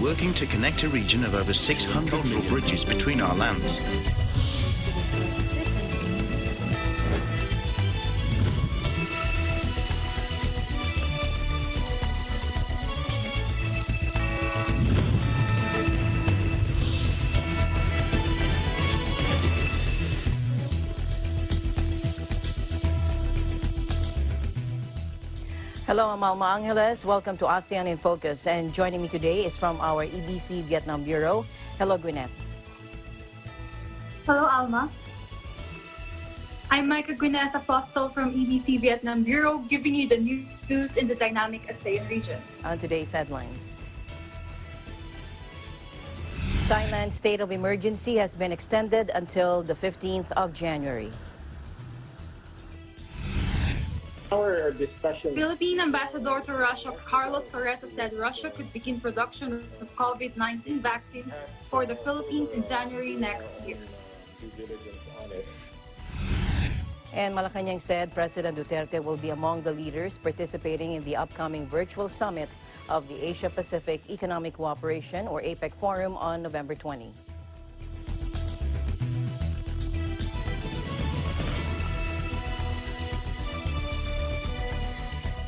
working to connect a region of over 600 cultural bridges between our lands. Hello, I'm Alma Angeles. Welcome to ASEAN in Focus. And joining me today is from our EBC Vietnam Bureau. Hello, Gwyneth. Hello, Alma. I'm Micah Gwyneth Apostle from EBC Vietnam Bureau, giving you the news in the dynamic ASEAN region. On today's headlines. Thailand's state of emergency has been extended until the 15th of January. Our discussion. Philippine Ambassador to Russia, Carlos Soreta, said Russia could begin production of COVID-19 vaccines for the Philippines in January next year. And Malacanang said President Duterte will be among the leaders participating in the upcoming virtual summit of the Asia-Pacific Economic Cooperation, or APEC, Forum on November 20.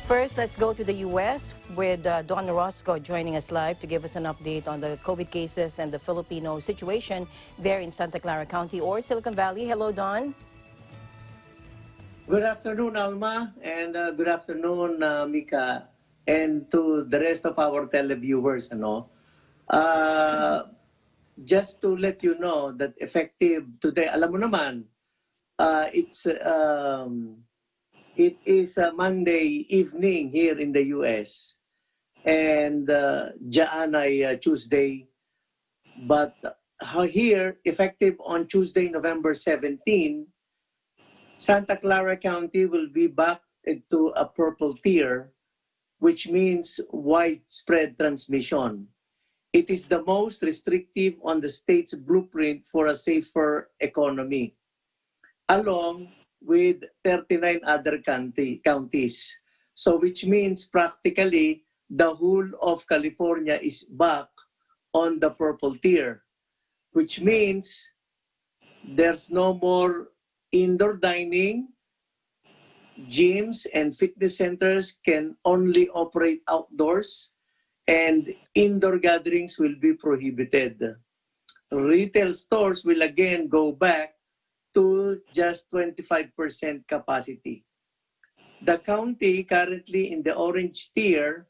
First, let's go to the U.S. with Don Orozco joining us live to give us an update on the COVID cases and the Filipino situation there in Santa Clara County or Silicon Valley. Hello, Don. Good afternoon, Alma, and good afternoon, Mika, and to the rest of our televiewers. Just to let you know that effective today, alam mo naman, it is a Monday evening here in the U.S. and dyan ay Tuesday. But here, effective on Tuesday, November 17, Santa Clara County will be back to a purple tier, which means widespread transmission. It is the most restrictive on the state's blueprint for a safer economy, along with 39 other counties. So which means practically the whole of California is back on the purple tier, which means there's no more indoor dining. Gyms and fitness centers can only operate outdoors, and indoor gatherings will be prohibited. Retail stores will again go back to just 25% capacity. The county currently in the orange tier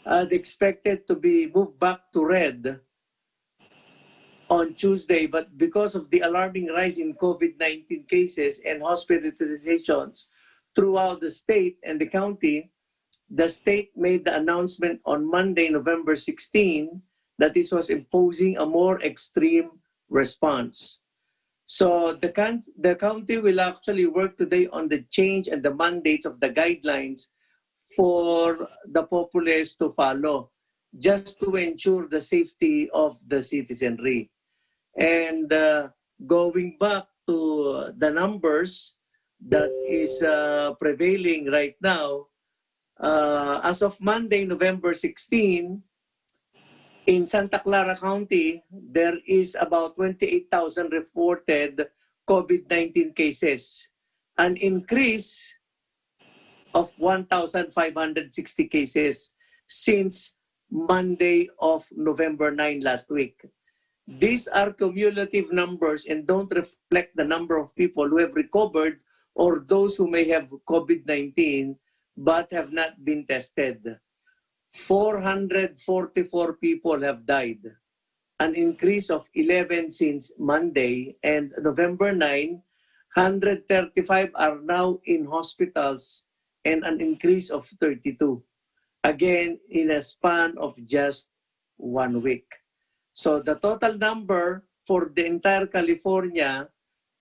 expected to be moved back to red on Tuesday, but because of the alarming rise in COVID-19 cases and hospitalizations throughout the state and the county, the state made the announcement on Monday, November 16, that this was imposing a more extreme response. So the county will actually work today on the change and the mandates of the guidelines for the populace to follow, just to ensure the safety of the citizenry. And going back to the numbers that is prevailing right now, as of Monday, November 16, in Santa Clara County, there is about 28,000 reported COVID-19 cases, an increase of 1,560 cases since Monday of November 9 last week. These are cumulative numbers and don't reflect the number of people who have recovered or those who may have COVID-19 but have not been tested. 444 people have died, an increase of 11 since Monday, and November 9, 135 are now in hospitals and an increase of 32. Again, in a span of just 1 week. So the total number for the entire California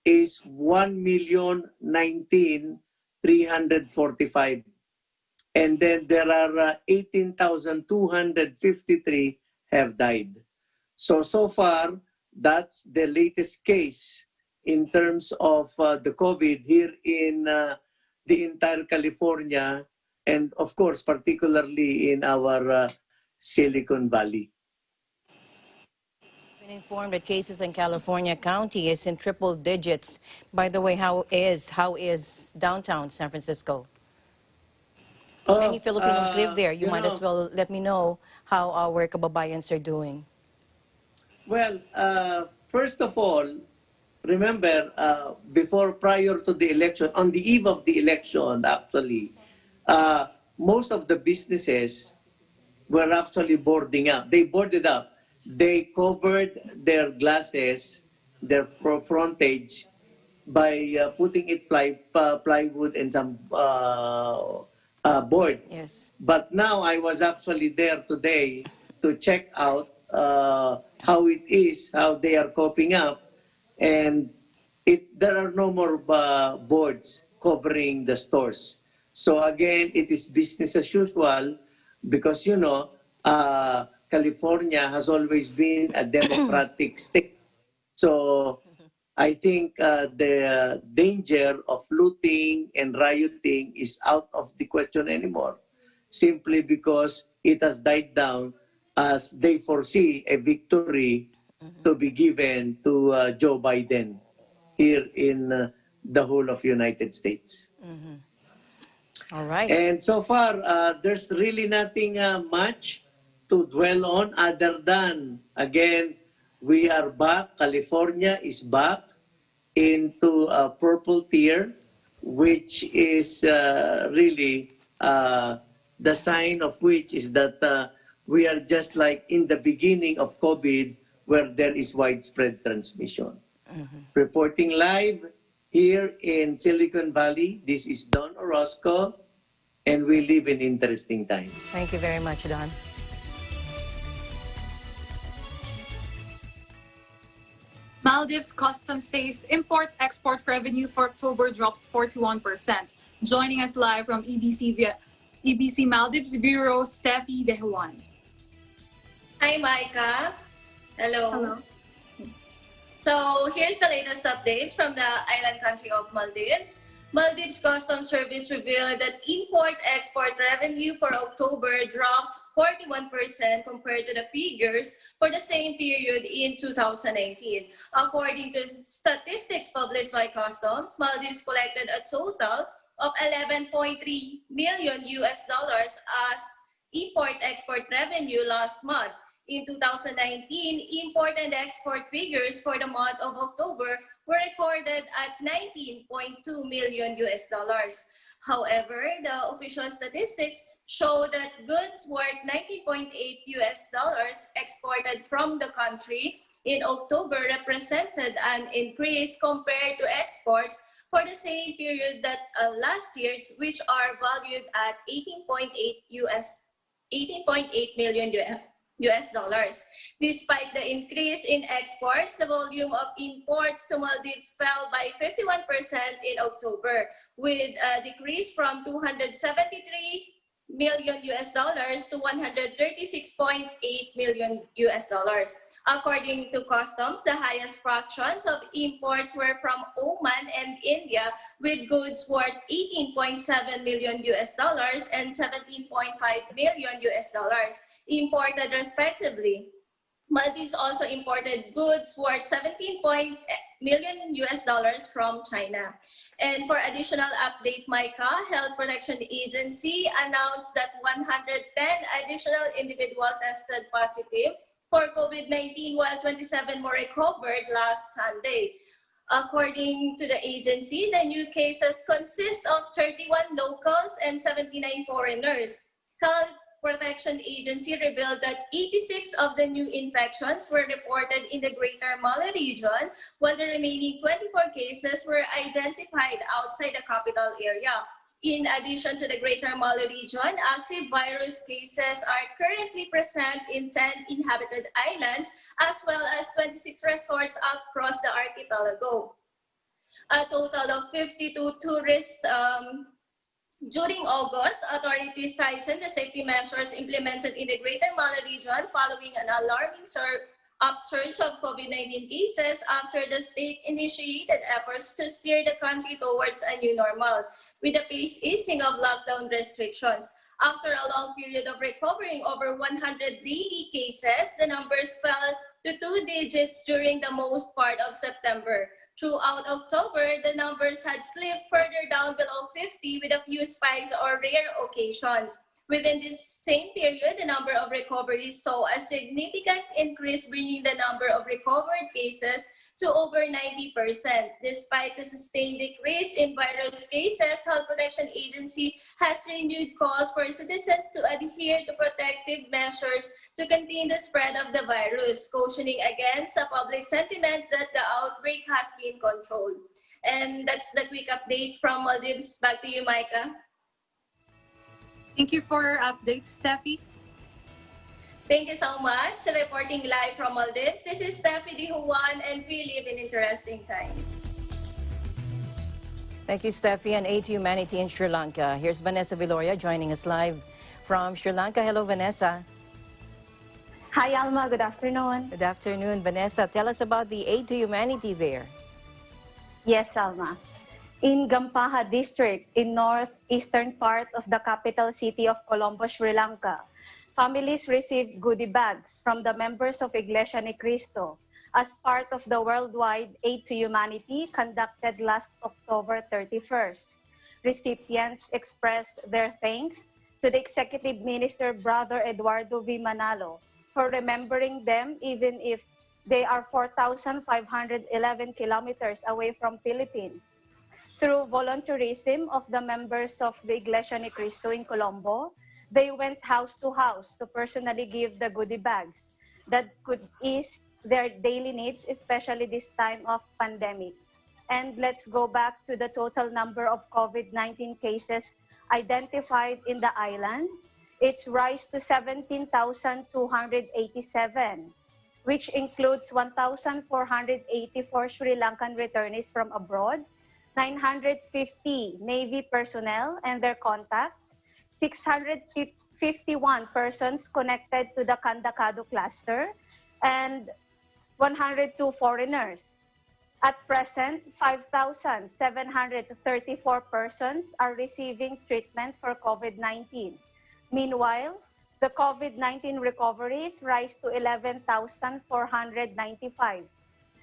is 1,019,345. And then there are 18,253 have died. So far, that's the latest case in terms of the COVID here in the entire California, and of course, particularly in our Silicon Valley. Been informed that cases in California County is in triple digits. By the way, how is downtown San Francisco? Many Filipinos live there. You might as well let me know how our kababayans are doing. Well, first of all, remember, prior to the election, on the eve of the election, actually, most of the businesses were actually boarding up. They boarded up. They covered their glasses, their frontage, by putting it plywood and some board. Yes. But now I was actually there today to check out how it is, how they are coping up, and there are no more boards covering the stores. So again, it is business as usual because, you know, California has always been a democratic state. So I think the danger of looting and rioting is out of the question anymore, simply because it has died down as they foresee a victory to be given to Joe Biden here in the whole of United States. All right. And so far, there's really nothing much to dwell on other than, again, we are back. California is back into a purple tier, which is really the sign of which is that we are just like in the beginning of COVID, where there is widespread transmission. Reporting live here in Silicon Valley, this is Don Orozco, and we live in interesting times. Thank you very much, Don. Maldives Customs says import-export revenue for October drops 41%. Joining us live from EBC Maldives Bureau, Steffi De Juan. Hi, Micah. Hello. Hello. So here's the latest updates from the island country of Maldives. Maldives Customs Service revealed that import-export revenue for October dropped 41% compared to the figures for the same period in 2019. According to statistics published by Customs, Maldives collected a total of $11.3 million as import-export revenue last month. In 2019, import and export figures for the month of October were recorded at $19.2 million. However, the official statistics show that goods worth $19.8 exported from the country in October represented an increase compared to exports for the same period that last year, which are valued at $18.8 million. Despite the increase in exports, the volume of imports to Maldives fell by 51% in October, with a decrease from $273 million to $136.8 million. According to Customs, the highest fractions of imports were from Oman and India, with goods worth $18.7 million and $17.5 million imported respectively. Maldives also imported goods worth $17 million from China. And for additional update, Micah, Health Protection Agency announced that 110 additional individuals tested positive for COVID-19, while 27 more recovered last Sunday. According to the agency, the new cases consist of 31 locals and 79 foreigners. Health Protection Agency revealed that 86 of the new infections were reported in the Greater Mali region, while the remaining 24 cases were identified outside the capital area. In addition to the Greater Mali region, active virus cases are currently present in 10 inhabited islands, as well as 26 resorts across the archipelago. A total of 52 tourists during August, authorities tightened the safety measures implemented in the Greater Mali region following an alarming upsurge of COVID-19 cases after the state initiated efforts to steer the country towards a new normal, with the paced easing of lockdown restrictions. After a long period of recovering over 100 daily cases, the numbers fell to 2 digits during the most part of September. Throughout October, the numbers had slipped further down below 50 with a few spikes or rare occasions. Within this same period, the number of recoveries saw a significant increase, bringing the number of recovered cases to over 90%. Despite the sustained decrease in virus cases, Health Protection Agency has renewed calls for citizens to adhere to protective measures to contain the spread of the virus, cautioning against a public sentiment that the outbreak has been controlled. And that's the quick update from Maldives. Back to you, Micah. Thank you for your updates, Steffi. Thank you so much. Reporting live from Maldives, this is Steffi Di Juan, and we live in interesting times. Thank you, Steffi, and aid to humanity in Sri Lanka. Here's Vanessa Viloria joining us live from Sri Lanka. Hello, Vanessa. Hi, Alma. Good afternoon. Good afternoon, Vanessa. Tell us about the aid to humanity there. Yes, Alma. In Gampaha district, in northeastern part of the capital city of Colombo, Sri Lanka, families received goodie bags from the members of Iglesia Ni Cristo as part of the worldwide Aid to Humanity conducted last October 31st. Recipients expressed their thanks to the Executive Minister, Brother Eduardo V. Manalo, for remembering them even if they are 4,511 kilometers away from Philippines. Through volunteerism of the members of the Iglesia Ni Cristo in Colombo, they went house to house to personally give the goodie bags that could ease their daily needs, especially this time of pandemic. And let's go back to the total number of COVID-19 cases identified in the island. It's rise to 17,287, which includes 1,484 Sri Lankan returnees from abroad, 950 Navy personnel and their contacts, 651 persons connected to the Kandakado cluster, and 102 foreigners. At present, 5,734 persons are receiving treatment for COVID-19. Meanwhile, the COVID-19 recoveries rise to 11,495.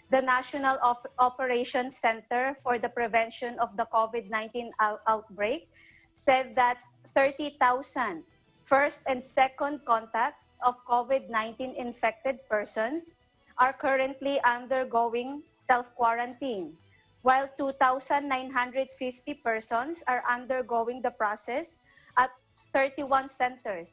The National Operations Center for the Prevention of the COVID-19 outbreak said that 30,000 first and second contact of COVID-19 infected persons are currently undergoing self-quarantine, while 2,950 persons are undergoing the process at 31 centers.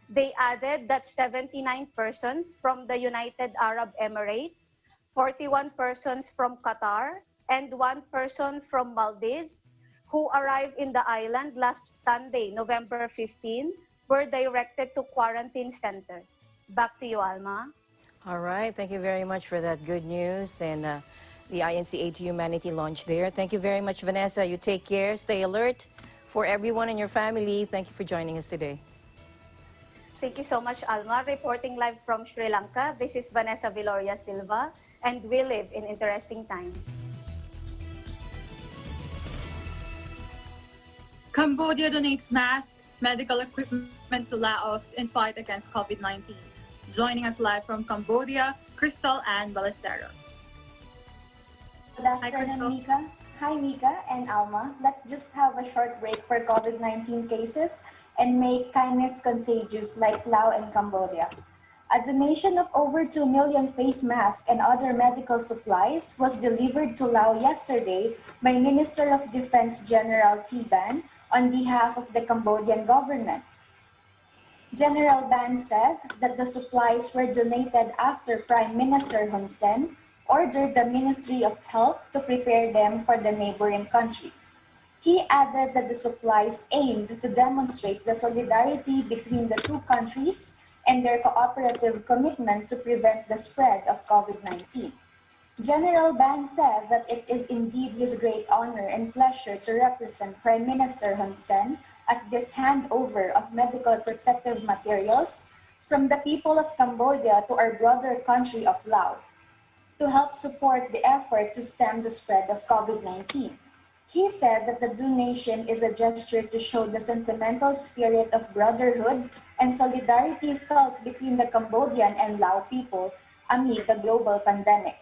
They added that 79 persons from the United Arab Emirates, 41 persons from Qatar, and 1 person from Maldives, who arrived in the island last Sunday, November 15, were directed to quarantine centers. Back to you, Alma. All right. Thank you very much for that good news and the INC Aid to Humanity launch there. Thank you very much, Vanessa. You take care. Stay alert for everyone in your family. Thank you for joining us today. Thank you so much, Alma. Reporting live from Sri Lanka, this is Vanessa Viloria Silva, and we live in interesting times. Cambodia donates masks, medical equipment to Laos in fight against COVID-19. Joining us live from Cambodia, Crystal and Ballesteros. Good afternoon, Mika. Hi, Mika and Alma. Let's just have a short break for COVID-19 cases and make kindness contagious like Laos and Cambodia. A donation of over 2 million face masks and other medical supplies was delivered to Laos yesterday by Minister of Defense General T. Ban on behalf of the Cambodian government. General Ban said that the supplies were donated after Prime Minister Hun Sen ordered the Ministry of Health to prepare them for the neighboring country. He added that the supplies aimed to demonstrate the solidarity between the two countries and their cooperative commitment to prevent the spread of COVID-19. General Ban said that it is indeed his great honor and pleasure to represent Prime Minister Hun Sen at this handover of medical protective materials from the people of Cambodia to our brother country of Laos to help support the effort to stem the spread of COVID-19. He said that the donation is a gesture to show the sentimental spirit of brotherhood and solidarity felt between the Cambodian and Lao people amid the global pandemic.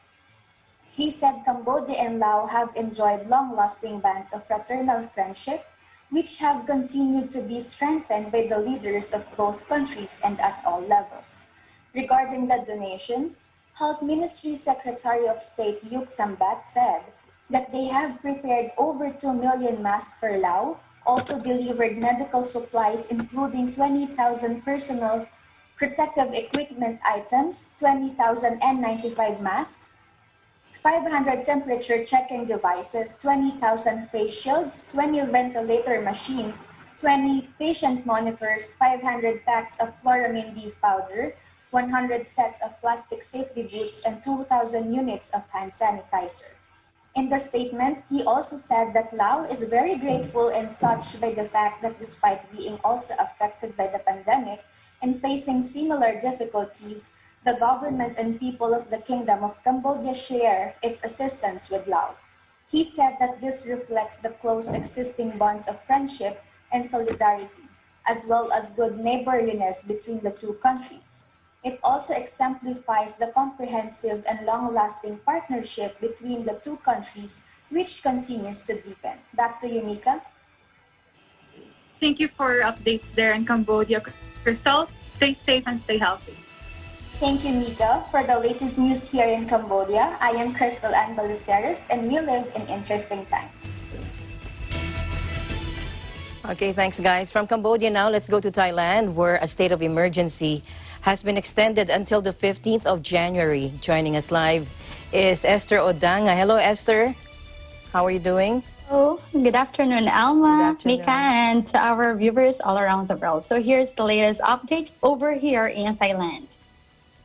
He said Cambodia and Laos have enjoyed long-lasting bonds of fraternal friendship, which have continued to be strengthened by the leaders of both countries and at all levels. Regarding the donations, Health Ministry Secretary of State Yuk Sambat said that they have prepared over 2 million masks for Laos, also delivered medical supplies including 20,000 personal protective equipment items, 20,000 N95 masks, 500 temperature checking devices, 20,000 face shields, 20 ventilator machines, 20 patient monitors, 500 packs of chloramine B powder, 100 sets of plastic safety boots, and 2,000 units of hand sanitizer. In the statement, he also said that Laos is very grateful and touched by the fact that despite being also affected by the pandemic and facing similar difficulties, the government and people of the Kingdom of Cambodia share its assistance with Laos. He said that this reflects the close existing bonds of friendship and solidarity, as well as good neighborliness between the two countries. It also exemplifies the comprehensive and long-lasting partnership between the two countries, which continues to deepen. Back to you, Mika. Thank you for updates there in Cambodia. Crystal, stay safe and stay healthy. Thank you, Mika. For the latest news here in Cambodia, I am Crystal Ann Ballesteros, and we live in interesting times. Okay, thanks, guys. From Cambodia now, let's go to Thailand, where a state of emergency has been extended until the 15th of January. Joining us live is Esther Odanga. Hello, Esther. How are you doing? Oh, good afternoon, Alma, Good afternoon. Mika, and to our viewers all around the world. So here's the latest update over here in Thailand.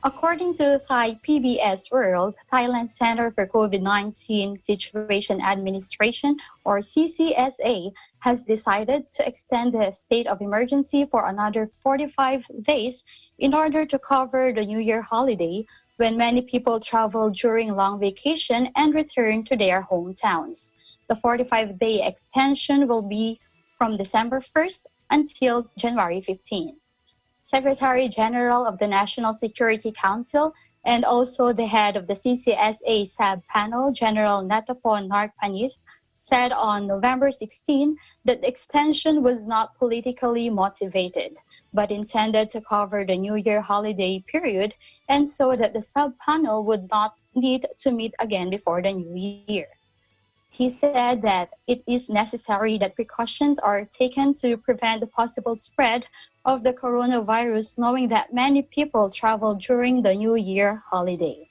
According to Thai PBS World, Thailand Center for COVID-19 Situation Administration, or CCSA, has decided to extend the state of emergency for another 45 days in order to cover the New Year holiday, when many people travel during long vacation and return to their hometowns. The 45-day extension will be from December 1st until January 15th. Secretary General of the National Security Council and also the head of the CCSA SAB panel, General Natapon Narkpanit, said on November 16 that the extension was not politically motivated, but intended to cover the New Year holiday period, and so that the sub-panel would not need to meet again before the New Year. He said that it is necessary that precautions are taken to prevent the possible spread of the coronavirus, knowing that many people travel during the New Year holiday.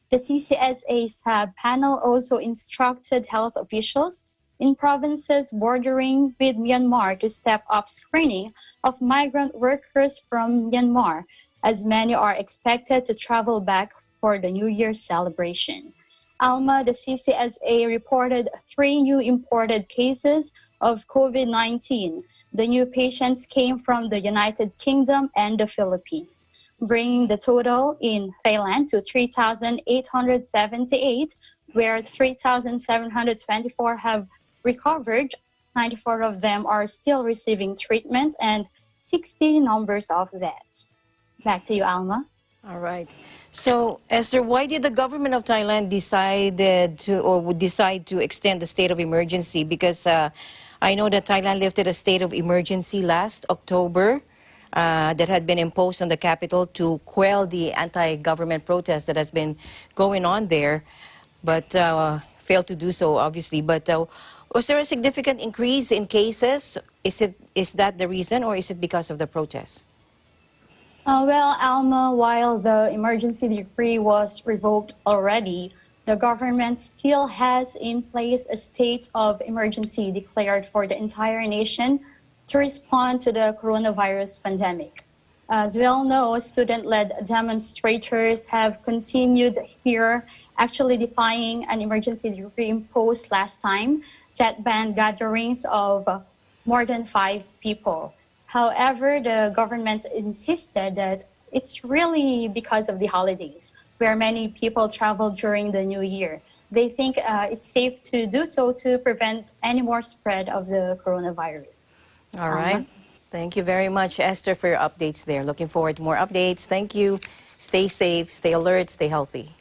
The CCSA SAB panel also instructed health officials in provinces bordering with Myanmar to step up screening of migrant workers from Myanmar, as many are expected to travel back for the New Year celebration. Alma, the CCSA reported 3 new imported cases of COVID-19. The new patients came from the United Kingdom and the Philippines, bringing the total in Thailand to 3,878, where 3,724 have recovered. 94 of them are still receiving treatment, and 60 numbers of deaths. Back to you, Alma. All right. So, Esther, why did the government of Thailand decide to extend the state of emergency? Because I know that Thailand lifted a state of emergency last October that had been imposed on the capital to quell the anti-government protest that has been going on there, but failed to do so, obviously. But was there a significant increase in cases? Is that the reason, or is it because of the protests? Well, Alma, while the emergency decree was revoked already, the government still has in place a state of emergency declared for the entire nation to respond to the coronavirus pandemic. As we all know, student-led demonstrators have continued here, actually defying an emergency decree imposed last time that banned gatherings of more than 5 people. However, the government insisted that it's really because of the holidays, where many people travel during the New Year. They think it's safe to do so to prevent any more spread of the coronavirus. All right. Thank you very much, Esther, for your updates there. Looking forward to more updates. Thank you. Stay safe, stay alert, stay healthy.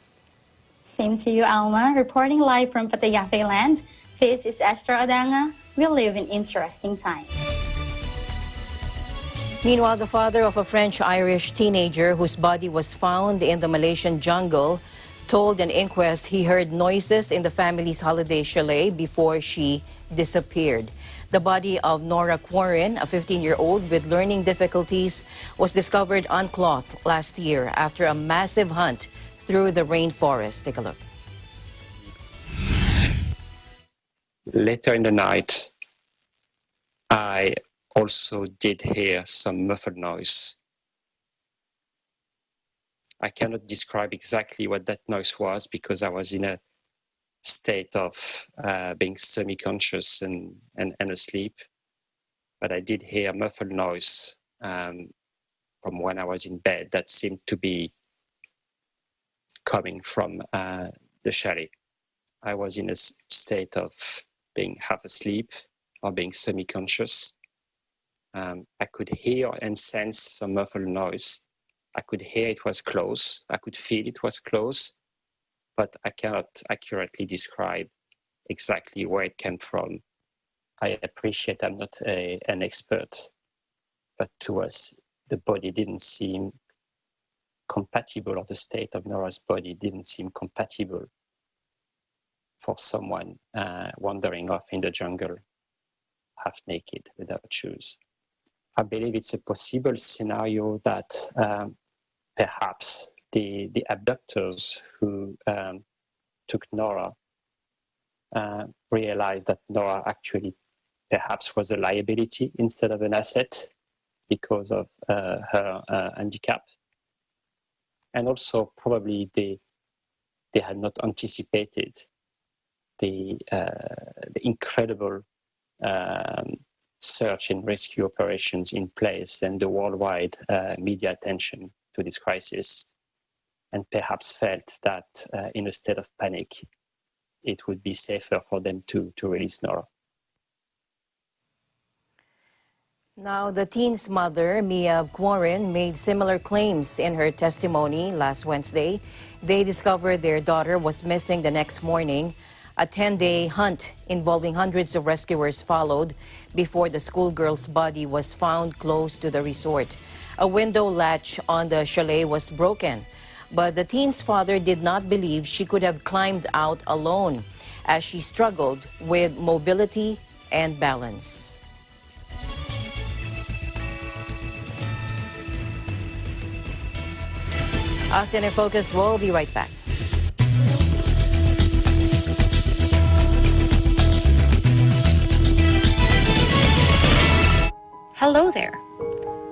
Same to you, Alma. Reporting live from Pattaya, Thailand. This is Esther Adanga. We live in interesting times. Meanwhile, the father of a French-Irish teenager whose body was found in the Malaysian jungle told an inquest he heard noises in the family's holiday chalet before she disappeared. The body of Nora Quarren, a 15-year-old with learning difficulties, was discovered unclothed last year after a massive hunt through the rainforest. Take a look. Later in the night, I also did hear some muffled noise. I cannot describe exactly what that noise was because I was in a state of being semi-conscious and asleep. But I did hear muffled noise from when I was in bed that seemed to be coming from the chalet. I was in a state of being half asleep or being semi-conscious. I could hear and sense some muffled noise. I could hear it was close. I could feel it was close, but I cannot accurately describe exactly where it came from. I appreciate I'm not an expert, but to us, the body didn't seem compatible, or the state of Nora's body didn't seem compatible for someone wandering off in the jungle, half naked, without shoes. I believe it's a possible scenario that perhaps the abductors who took Nora realized that Nora actually perhaps was a liability instead of an asset because of her handicap. And also probably they had not anticipated the incredible search and rescue operations in place and the worldwide media attention to this crisis, and perhaps felt that in a state of panic, it would be safer for them to release Nora. Now, the teen's mother, Mia Quarren, made similar claims in her testimony last Wednesday. They discovered their daughter was missing the next morning. A 10-day hunt involving hundreds of rescuers followed before the schoolgirl's body was found close to the resort. A window latch on the chalet was broken, but the teen's father did not believe she could have climbed out alone as she struggled with mobility and balance. Asean in Focus will be right back. Hello there.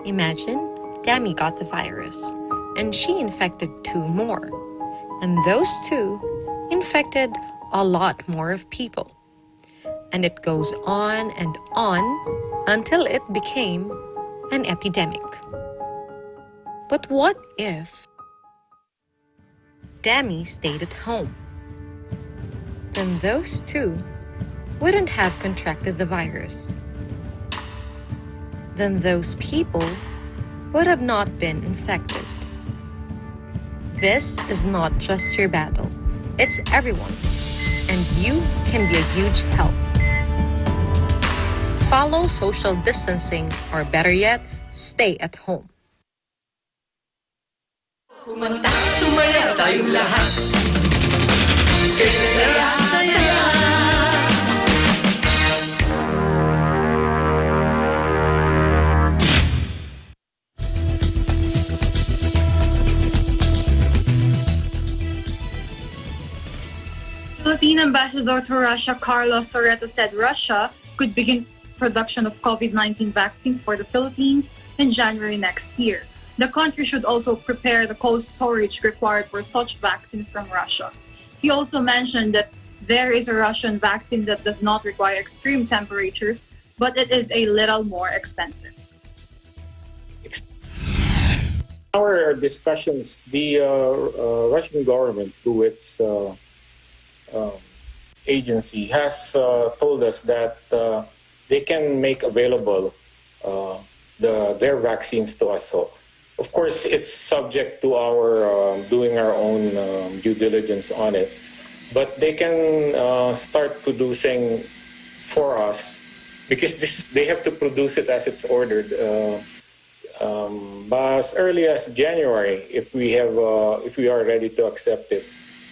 Imagine Dami got the virus and she infected 2 more. And those 2 infected a lot more of people. And it goes on and on until it became an epidemic. But what if Dami stayed at home? Then those 2 wouldn't have contracted the virus. Then those people would have not been infected. This is not just your battle, it's everyone's, and you can be a huge help. Follow social distancing, or better yet, stay at home. Kumanta, sumaya tayong lahat. Saya-saya. Philippine Ambassador to Russia Carlos Soreta said Russia could begin production of COVID-19 vaccines for the Philippines in January next year. The country should also prepare the cold storage required for such vaccines from Russia. He also mentioned that there is a Russian vaccine that does not require extreme temperatures, but it is a little more expensive. Our discussions, the Russian government, through its agency, has told us that they can make available their vaccines to us. So Of course, it's subject to our doing our own due diligence on it. But they can start producing for us because they have to produce it as it's ordered. But as early as January, if we are ready to accept it.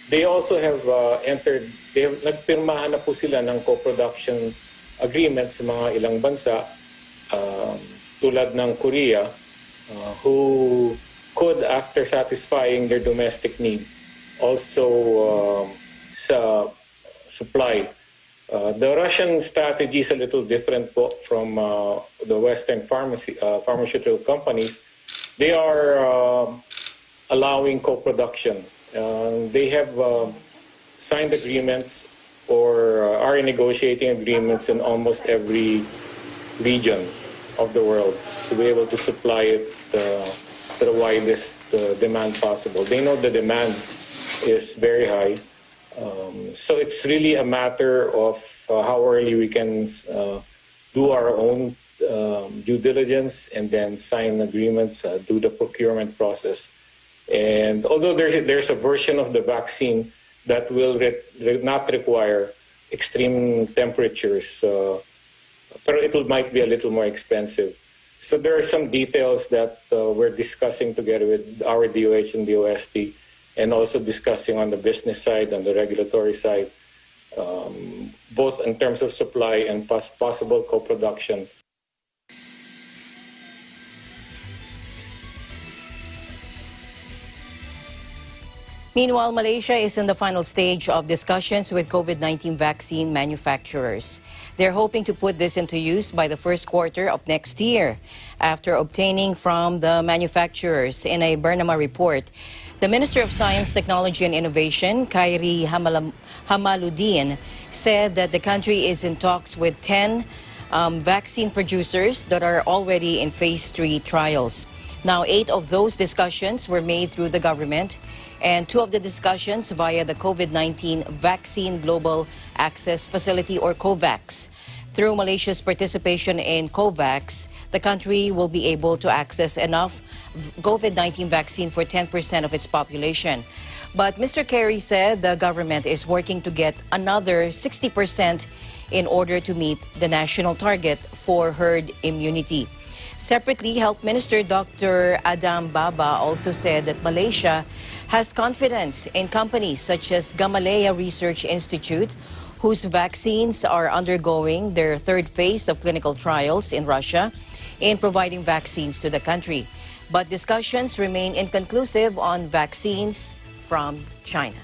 They also have nagpirmahan na po sila ng co-production agreement sa mga ilang bansa, tulad ng Korea, who could, after satisfying their domestic need, also supply. The Russian strategy is a little different from the Western pharmaceutical companies. They are allowing co-production. They have signed agreements or are negotiating agreements in almost every region of the world to be able to supply it to the widest demand possible. They know the demand is very high. So it's really a matter of how early we can do our own due diligence and then sign agreements, do the procurement process. And although there's a version of the vaccine that will not require extreme temperatures, but it might be a little more expensive. So there are some details that we're discussing together with our DOH and DOST, and also discussing on the business side and the regulatory side, both in terms of supply and possible co-production. Meanwhile, Malaysia is in the final stage of discussions with COVID-19 vaccine manufacturers. They're hoping to put this into use by the first quarter of next year. After obtaining from the manufacturers in a Bernama report, the Minister of Science, Technology and Innovation, Khairi Hamaluddin, said that the country is in talks with 10 vaccine producers that are already in phase 3 trials. Now, 8 of those discussions were made through the government, and 2 of the discussions via the COVID-19 Vaccine Global Access Facility, or COVAX. Through Malaysia's participation in COVAX, the country will be able to access enough COVID-19 vaccine for 10% of its population. But Mr. Kerry said the government is working to get another 60% in order to meet the national target for herd immunity. Separately, Health Minister Dr. Adam Baba also said that Malaysia has confidence in companies such as Gamaleya Research Institute, whose vaccines are undergoing their 3rd phase of clinical trials in Russia, in providing vaccines to the country. But discussions remain inconclusive on vaccines from China.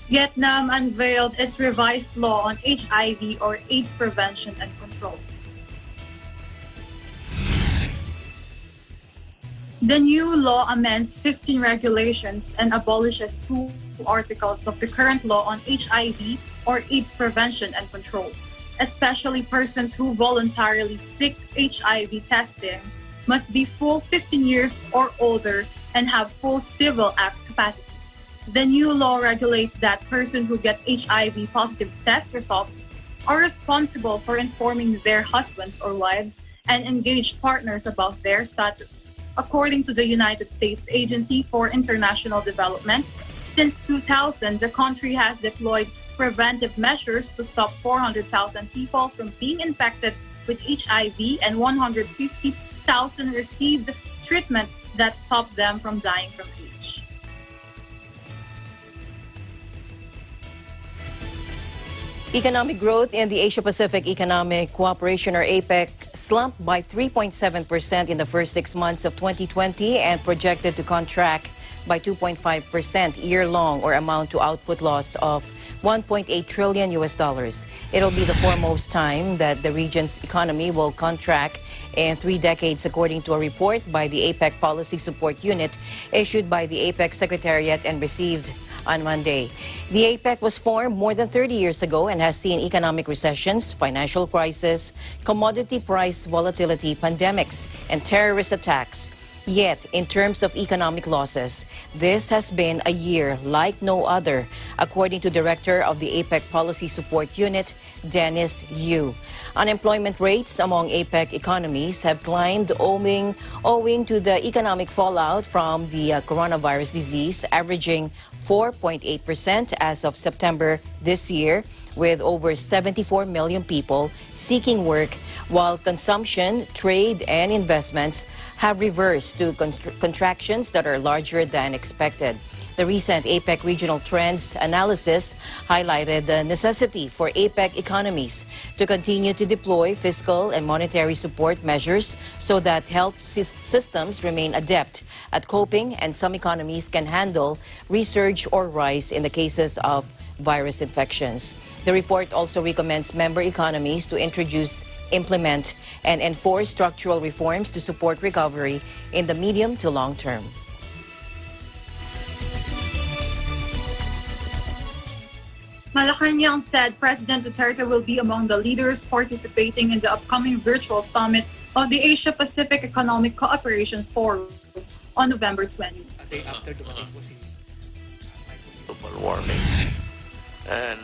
Vietnam unveiled its revised law on HIV or AIDS prevention and control. The new law amends 15 regulations and abolishes 2 articles of the current law on HIV or AIDS prevention and control. Especially persons who voluntarily seek HIV testing must be full 15 years or older and have full Civil Act capacity. The new law regulates that persons who get HIV positive test results are responsible for informing their husbands or wives and engaged partners about their status. According to the United States Agency for International Development, since 2000, the country has deployed preventive measures to stop 400,000 people from being infected with HIV, and 150,000 received treatment that stopped them from dying from AIDS. Economic growth in the Asia-Pacific Economic Cooperation, or APEC, slumped by 3.7% in the first 6 months of 2020 and projected to contract by 2.5% year-long, or amount to output loss of $1.8 trillion. It'll be the foremost time that the region's economy will contract in 3 decades, according to a report by the APEC Policy Support Unit issued by the APEC Secretariat and received on Monday. The APEC was formed more than 30 years ago and has seen economic recessions, financial crisis, commodity price volatility, pandemics, and terrorist attacks. Yet, in terms of economic losses, this has been a year like no other, according to Director of the APEC Policy Support Unit, Dennis Yu. Unemployment rates among APEC economies have climbed owing to the economic fallout from the coronavirus disease, averaging 4.8% as of September this year, with over 74 million people seeking work, while consumption, trade, and investments have reversed to contractions that are larger than expected. The recent APEC regional trends analysis highlighted the necessity for APEC economies to continue to deploy fiscal and monetary support measures so that health systems remain adept at coping, and some economies can handle resurge or rise in the cases of virus infections. The report also recommends member economies to introduce, implement, and enforce structural reforms to support recovery in the medium to long term. Malacanang said President Duterte will be among the leaders participating in the upcoming virtual summit of the Asia-Pacific Economic Cooperation Forum on November 20. Global warming. And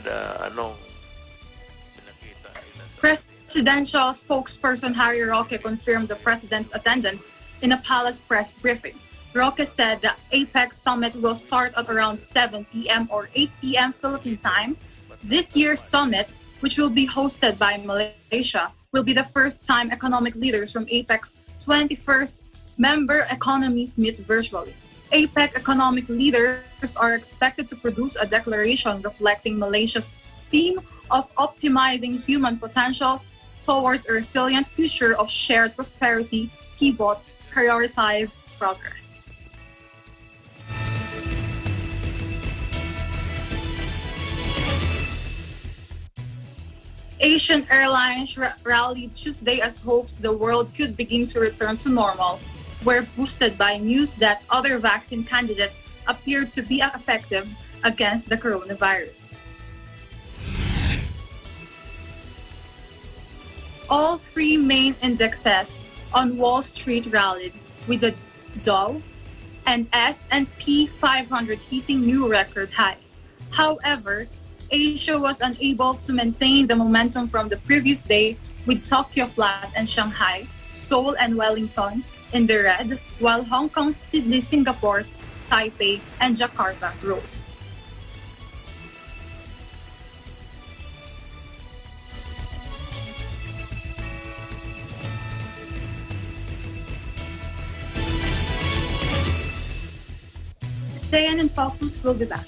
Presidential spokesperson Harry Roque confirmed the president's attendance in a palace press briefing. Roque said the APEC summit will start at around 7 p.m. or 8 p.m. Philippine time. This year's summit, which will be hosted by Malaysia, will be the first time economic leaders from APEC's 21st member economies meet virtually. APEC economic leaders are expected to produce a declaration reflecting Malaysia's theme of optimizing human potential towards a resilient future of shared prosperity, pivot, prioritize progress. Asian Airlines rallied Tuesday as hopes the world could begin to return to normal were boosted by news that other vaccine candidates appeared to be effective against the coronavirus. All three main indexes on Wall Street rallied, with the Dow and S&P 500 hitting new record highs. However, Asia was unable to maintain the momentum from the previous day, with Tokyo flat and Shanghai, Seoul and Wellington in the red, while Hong Kong, Sydney, Singapore, Taipei, and Jakarta rose. Asean in Focus will be back.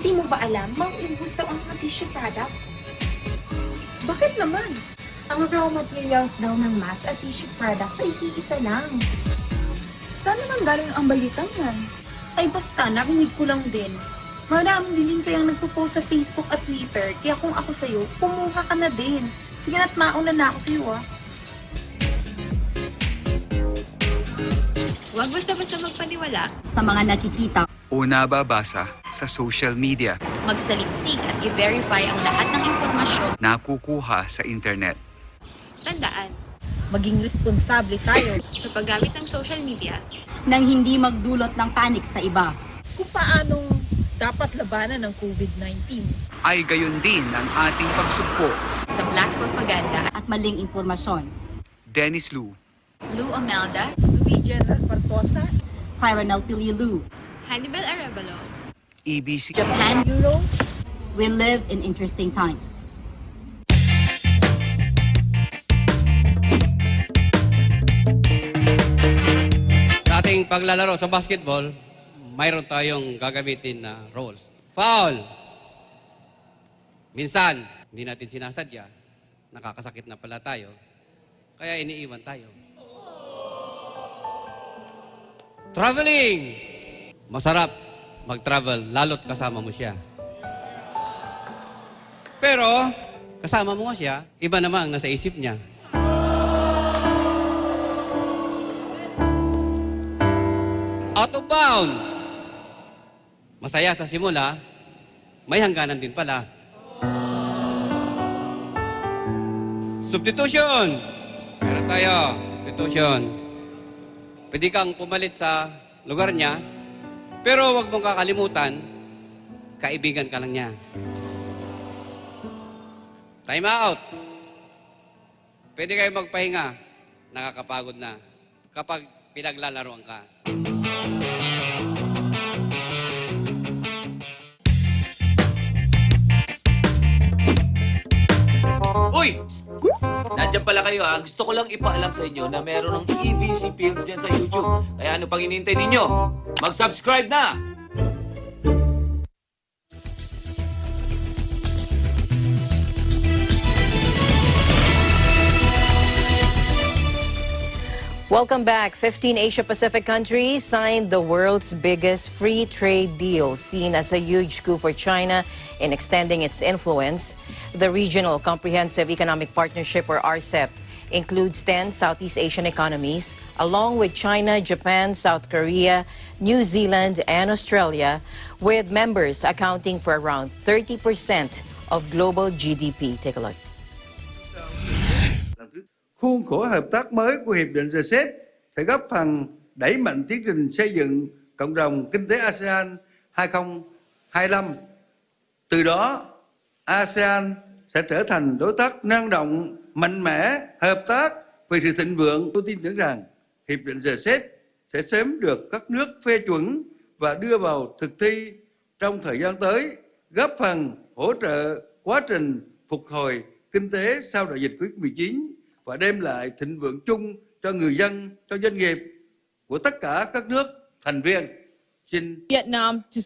Hindi mo ba alam, mauubos daw ang mga tissue products? Bakit naman? Ang raw materials daw ng mask at tissue products ay iisa lang. Saan naman galing ang balitang yan? Ay basta, narinig ko lang din. Maraming din kayang nagpo-post sa Facebook at Twitter, kaya kung ako sa'yo, kumuha ka na din. Sige na't mauna na ako sa'yo Huwag basta-basta magpaniwala sa mga nakikita o nababasa sa social media. Magsaliksik at i-verify ang lahat ng impormasyon nakukuha sa internet. Tandaan, maging responsable tayo sa paggamit ng social media nang hindi magdulot ng panic sa iba. Kung paanong dapat labanan ng COVID-19 ay gayon din ang ating pagsugpo sa black propaganda at maling impormasyon. Dennis Lu, Lou Omelda, Louis General Partosa, Tyranel Pililu, Hannibal Arevalo, EBC Japan Bureau. We live in interesting times. Sa ating paglalaro sa basketball, mayroon tayong gagamitin na rules. Foul. Minsan, hindi natin sinasadya. Nakakasakit na pala tayo. Kaya iniiwan tayo. Traveling! Masarap mag-travel, lalo't kasama mo siya. Pero, kasama mo nga siya, iba namang nasa isip niya. Out of bounds. Masaya sa simula, may hangganan din pala. Substitution. Meron tayo, substitution. Pwede kang pumalit sa lugar niya, pero huwag mong kakalimutan, kaibigan ka lang niya. Time out. Pwede kayo magpahinga, nakakapagod na, kapag pinaglalaroan ka. Uy! Nandiyan pala kayo ha. Gusto ko lang ipaalam sa inyo na meron ng EVC Films dyan sa YouTube. Kaya ano pang hinihintay ninyo? Mag-subscribe na! Welcome back. 15 Asia-Pacific countries signed the world's biggest free trade deal, seen as a huge coup for China in extending its influence. The Regional Comprehensive Economic Partnership, or RCEP, includes 10 Southeast Asian economies, along with China, Japan, South Korea, New Zealand, and Australia, with members accounting for around 30% of global GDP. Take a look. Khuôn khổ hợp tác mới của Hiệp định RCEP sẽ góp phần đẩy mạnh tiến trình xây dựng cộng đồng kinh tế Asean 2025. Từ đó, Asean sẽ trở thành đối tác năng động, mạnh mẽ, hợp tác vì sự thịnh vượng. Tôi tin tưởng rằng Hiệp định RCEP sẽ sớm được các nước phê chuẩn và đưa vào thực thi trong thời gian tới, góp phần hỗ trợ quá trình phục hồi kinh tế sau đại dịch Covid-19 và đem lại thịnh vượng chung cho người dân, cho doanh nghiệp của tất cả các nước thành viên. Xin Vietnam to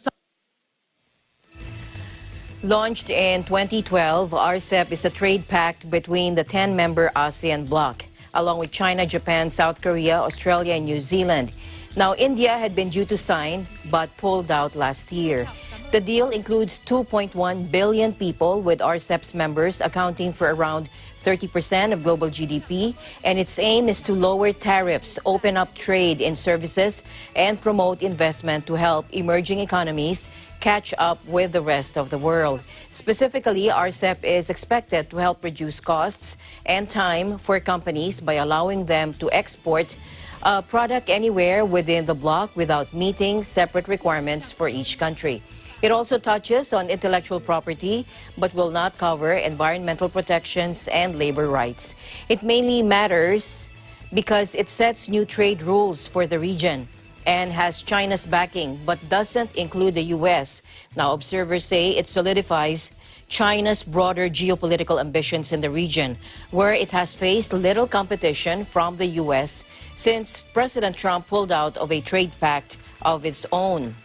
Launched in 2012, RCEP is a trade pact between the 10-member ASEAN bloc, along with China, Japan, South Korea, Australia, and New Zealand. Now, India had been due to sign, but pulled out last year. The deal includes 2.1 billion people, with RCEP's members accounting for around 30% of global GDP, and its aim is to lower tariffs, open up trade in services, and promote investment to help emerging economies catch up with the rest of the world. Specifically, RCEP is expected to help reduce costs and time for companies by allowing them to export a product anywhere within the bloc without meeting separate requirements for each country. It also touches on intellectual property, but will not cover environmental protections and labor rights. It mainly matters because it sets new trade rules for the region and has China's backing, but doesn't include the U.S. Now, observers say it solidifies China's broader geopolitical ambitions in the region, where it has faced little competition from the U.S. since President Trump pulled out of a trade pact of its own.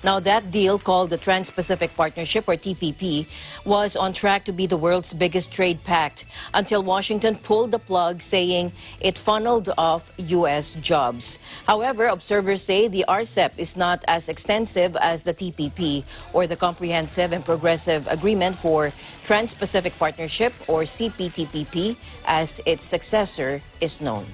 Now, that deal, called the Trans-Pacific Partnership, or TPP, was on track to be the world's biggest trade pact until Washington pulled the plug, saying it funneled off U.S. jobs. However, observers say the RCEP is not as extensive as the TPP, or the Comprehensive and Progressive Agreement for Trans-Pacific Partnership, or CPTPP, as its successor is known.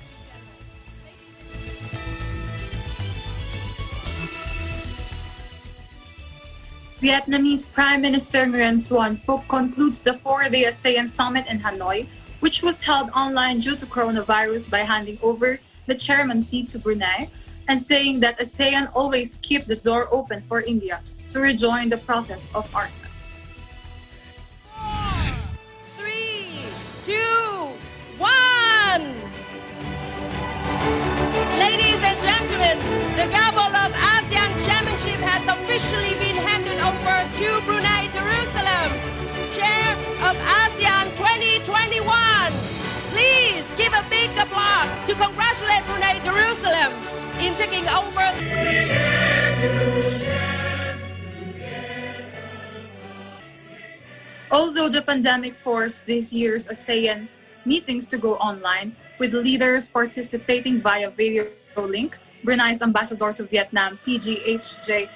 Vietnamese Prime Minister Nguyen Xuan Phuc concludes the four-day ASEAN summit in Hanoi, which was held online due to coronavirus, by handing over the chairmanship to Brunei and saying that ASEAN always keep the door open for India to rejoin the process of RCEP. 4, 3, 2, 1. Ladies and gentlemen, the gavel of ASEAN Chairmanship has officially been handed over to Brunei Darussalam, Chair of ASEAN 2021. Please give a big applause to congratulate Brunei Darussalam in taking over. Although the pandemic forced this year's ASEAN meetings to go online, with leaders participating via video link, Brunei's ambassador to Vietnam, PGHJ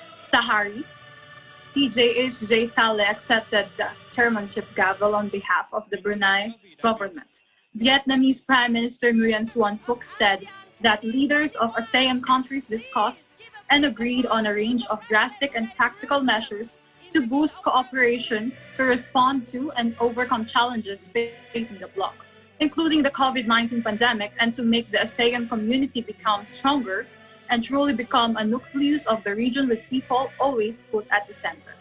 Saleh, accepted the chairmanship gavel on behalf of the Brunei government. Vietnamese Prime Minister Nguyen Xuan Phuc said that leaders of ASEAN countries discussed and agreed on a range of drastic and practical measures to boost cooperation to respond to and overcome challenges facing the bloc, including the COVID-19 pandemic, and to make the ASEAN community become stronger and truly become a nucleus of the region with people always put at the center.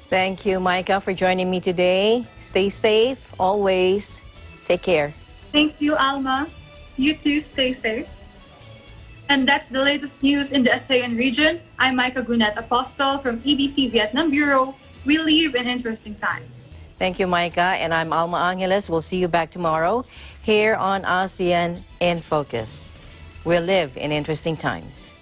Thank you, Micah, for joining me today. Stay safe, always. Take care. Thank you, Alma. You too, stay safe. And that's the latest news in the ASEAN region. I'm Micah Gunet Apostle from EBC Vietnam Bureau. We live in interesting times. Thank you, Micah. And I'm Alma Angeles. We'll see you back tomorrow here on ASEAN in Focus. We live in interesting times.